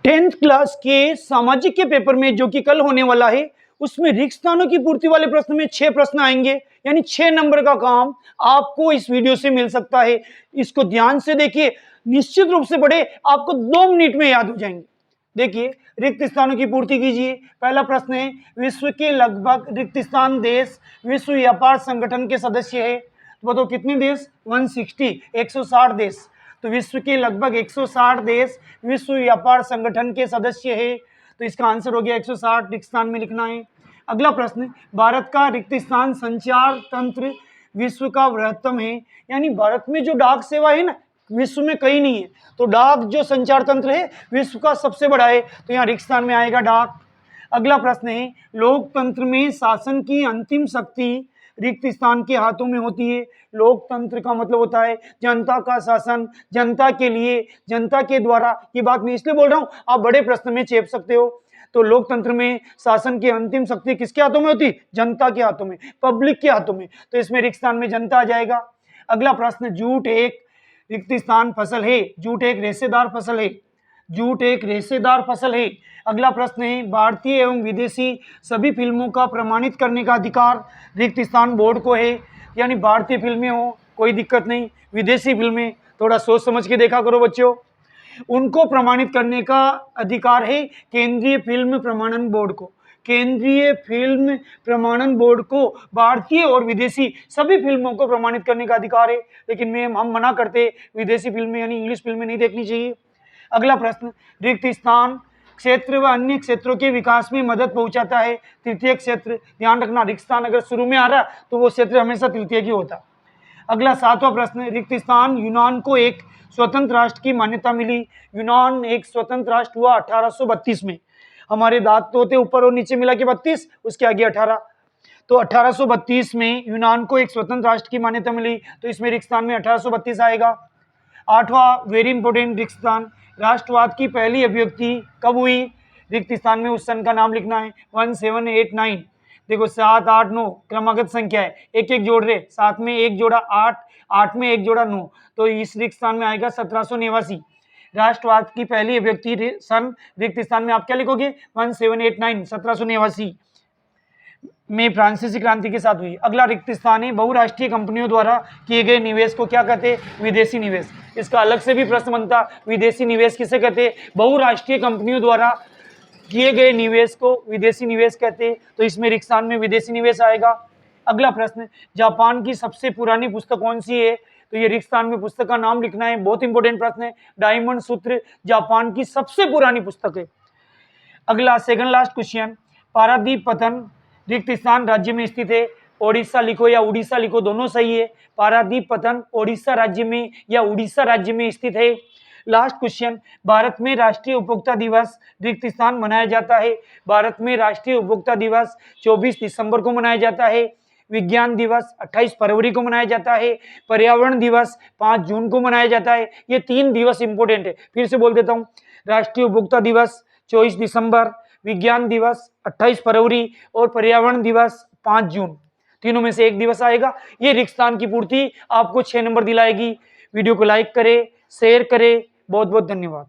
10th class के सामाजिक के पेपर में जो कि कल होने वाला है उसमें रिक्त स्थानों की पूर्ति वाले प्रश्न में 6 प्रश्न आएंगे, यानी 6 नंबर का काम आपको इस वीडियो से मिल सकता है। इसको ध्यान से देखिए, निश्चित रूप से पढ़े, आपको 2 मिनट में याद हो जाएंगे। देखिए, रिक्त स्थानों की पूर्ति कीजिए। पहला प्रश्न है, विश्व के लगभग रिक्त स्थान देश विश्व व्यापार संगठन के सदस्य है। तो बताओ कितने देश? 160, 160 देश। तो विश्व के लगभग 160 देश विश्व व्यापार संगठन के सदस्य है। तो इसका आंसर हो गया 160, रिक्त स्थान में लिखना है। अगला प्रश्न, भारत का रिक्त स्थान संचार तंत्र विश्व का बृहत्तम है, यानी भारत में जो डाक सेवा है ना, विश्व में कहीं नहीं है, तो डाक जो संचार तंत्र है विश्व का सबसे बड़ा है, तो यहाँ रिक्त स्थान में आएगा डाक। अगला प्रश्न है, लोकतंत्र में शासन की अंतिम शक्ति रिक्त स्थान के हाथों में होती है। लोकतंत्र का मतलब होता है जनता का शासन, जनता के लिए, जनता के द्वारा। ये बात मैं इसलिए बोल रहा हूं, आप बड़े प्रश्न में चेप सकते हो। तो लोकतंत्र में शासन की अंतिम शक्ति किसके हाथों में होती? जनता के हाथों में, पब्लिक के हाथों में। तो इसमें रिक्त स्थान में जनता आ जाएगा। अगला प्रश्न, जूट एक रिक्त स्थान फसल है। जूट एक रेशेदार फसल है। जूट एक रेशेदार फसल है। अगला प्रश्न है, भारतीय एवं विदेशी सभी फिल्मों का प्रमाणित करने का अधिकार रिक्त स्थान बोर्ड को है, यानी भारतीय फिल्में हो कोई दिक्कत नहीं, विदेशी फिल्में थोड़ा सोच समझ के देखा करो बच्चों, उनको प्रमाणित करने का अधिकार है केंद्रीय फिल्म प्रमाणन बोर्ड को। केंद्रीय फिल्म प्रमाणन बोर्ड को भारतीय और विदेशी सभी फिल्मों को प्रमाणित करने का अधिकार है, लेकिन हम मना करते, विदेशी फिल्में यानी इंग्लिश फिल्में नहीं देखनी चाहिए। अगला प्रश्न, रिक्त स्थान क्षेत्र व अन्य क्षेत्रों के विकास में मदद पहुंचाता है। तृतीय क्षेत्र, ध्यान रखना, रिक्त स्थान अगर शुरू में आ रहा तो वो क्षेत्र हमेशा तृतीय की होता। अगला 7वां प्रश्न, रिक्त स्थान यूनान को एक स्वतंत्र राष्ट्र की मान्यता मिली। यूनान एक स्वतंत्र राष्ट्र हुआ 1832 में। हमारे दांत तो होते ऊपर और नीचे मिला के 32, उसके आगे 18, तो 1832 में यूनान को एक स्वतंत्र राष्ट्र की मान्यता मिली, तो इसमें रिक्त स्थान में 1832 आएगा। 8वां वेरी इंपोर्टेंट, रिक्त स्थान राष्ट्रवाद की पहली अभिव्यक्ति कब हुई? रिक्त स्थान में उस सन का नाम लिखना है। 1789। देखो 7, 8, 9 क्रमागत संख्या है, एक एक जोड़ रहे, 7 में 1 जोड़ा 8, 8 में 1 जोड़ा 9, तो इस रिक्त स्थान में आएगा 1789। राष्ट्रवाद की पहली अभिव्यक्ति सन रिक्त स्थान में आप क्या लिखोगे? 1789, 1789 में फ्रांसीसी क्रांति के साथ हुई। अगला रिक्त स्थान है, बहुराष्ट्रीय कंपनियों द्वारा किए गए निवेश को क्या कहते हैं? विदेशी निवेश। इसका अलग से भी प्रश्न बनता, विदेशी निवेश किसे कहते हैं? बहुराष्ट्रीय कंपनियों द्वारा किए गए निवेश को विदेशी निवेश कहते हैं, तो इसमें रिक्त स्थान में विदेशी निवेश आएगा। अगला प्रश्न, जापान की सबसे पुरानी पुस्तक कौन सी है? तो ये रिक्त स्थान में पुस्तक का नाम लिखना है, बहुत इंपॉर्टेंट प्रश्न है। डायमंड सूत्र जापान की सबसे पुरानी पुस्तक है। अगला सेकंड लास्ट क्वेश्चन, पारादीप पतन रिक्त स्थान राज्य में स्थित है। ओडिशा लिखो या उड़ीसा लिखो, दोनों सही है। पारादीप पतन ओडिशा राज्य में या उड़ीसा राज्य में स्थित है। लास्ट क्वेश्चन, भारत में राष्ट्रीय उपभोक्ता दिवस रिक्त स्थान मनाया जाता है। भारत में राष्ट्रीय उपभोक्ता दिवस 24 दिसंबर को मनाया जाता है। विज्ञान दिवस 28 फरवरी को मनाया जाता है। पर्यावरण दिवस 5 जून को मनाया जाता है। ये 3 दिवस इंपोर्टेंट है, फिर से बोल देता हूँ। राष्ट्रीय उपभोक्ता दिवस 24 दिसंबर, विज्ञान दिवस 28 फरवरी और पर्यावरण दिवस 5 जून। तीनों में से एक दिवस आएगा। ये रिक्त स्थान की पूर्ति आपको 6 नंबर दिलाएगी। वीडियो को लाइक करें, शेयर करें। बहुत बहुत धन्यवाद।